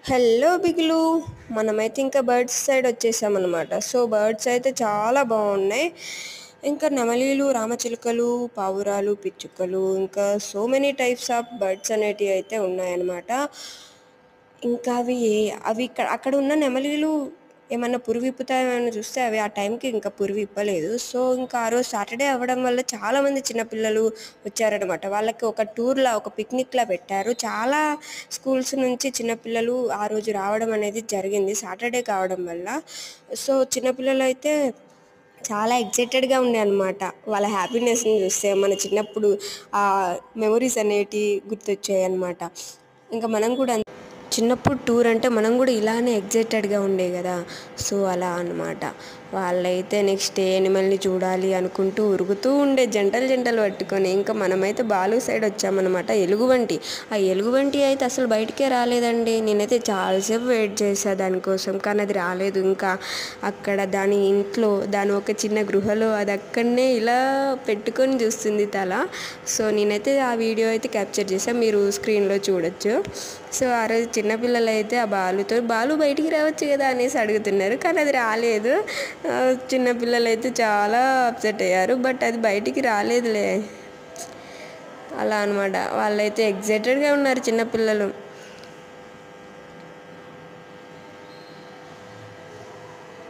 Hello బిగులు. మనమైతే ఇంకా birds side వచ్చేసామన్నమాట. So birds అయితే చాలా బాగున్నాయి. ఇంకా నెమలీలు, రామచిలుకలు, పావురాలు, పిచ్చుకలు, ఇంకా so many types of birds అనేటివి అయితే ఉన్నాయన్నమాట. ఇంకా అవి అక్కడ ఉన్న నెమలీలు ఏమన్నా పురుగు విప్పుతాయేమో చూస్తే అవి ఆ టైంకి ఇంకా పురుగు విప్పలేదు. సో ఇంకా ఆ రోజు సాటర్డే అవ్వడం వల్ల చాలామంది చిన్నపిల్లలు వచ్చారనమాట. వాళ్ళకి ఒక టూర్‌లా, ఒక పిక్నిక్‌లా పెట్టారు. చాలా స్కూల్స్ నుంచి చిన్నపిల్లలు ఆ రోజు రావడం అనేది జరిగింది సాటర్డే కావడం వల్ల. సో చిన్నపిల్లలైతే చాలా ఎక్సైటెడ్‌గా ఉండే అనమాట. వాళ్ళ హ్యాపీనెస్‌ని చూస్తే మన చిన్నప్పుడు మెమోరీస్ అనేటివి గుర్తొచ్చాయన్నమాట. ఇంకా మనం కూడా చిన్నప్పుడు టూర్ అంటే మనం కూడా ఇలానే ఎక్సైటెడ్‌గా ఉండే కదా! సో అలా అన్నమాట. వాళ్ళైతే నెక్స్ట్ ఏ యానిమల్‌ని చూడాలి అనుకుంటూ ఉరుకుతూ ఉండే జంటలు పట్టుకొని. ఇంకా మనమైతే బాలు సైడ్ వచ్చామన్నమాట. ఎలుగుబంటి. ఆ ఎలుగుబంటి అయితే అసలు బయటికే రాలేదండి. నేనైతే చాలాసేపు వెయిట్ చేశా దానికోసం. కానీ అది రాలేదు. ఇంకా అక్కడ దాని ఇంట్లో, దాని ఒక చిన్న గృహలో అది అక్కడనే ఇలా పెట్టుకొని చూస్తుంది తల. సో నేనైతే ఆ వీడియో అయితే క్యాప్చర్ చేశాను. మీరు స్క్రీన్‌లో చూడొచ్చు. సో ఆ రోజు చిన్నపిల్లలు అయితే ఆ బాలు బయటికి రావచ్చు కదా అనేసి అడుగుతున్నారు. కానీ అది రాలేదు. చిన్నపిల్లలు అయితే చాలా అప్సెట్ అయ్యారు. బట్ అది బయటికి రాలేదులే. అలా అనమాట. వాళ్ళైతే ఎక్సైటెడ్‌గా ఉన్నారు చిన్నపిల్లలు.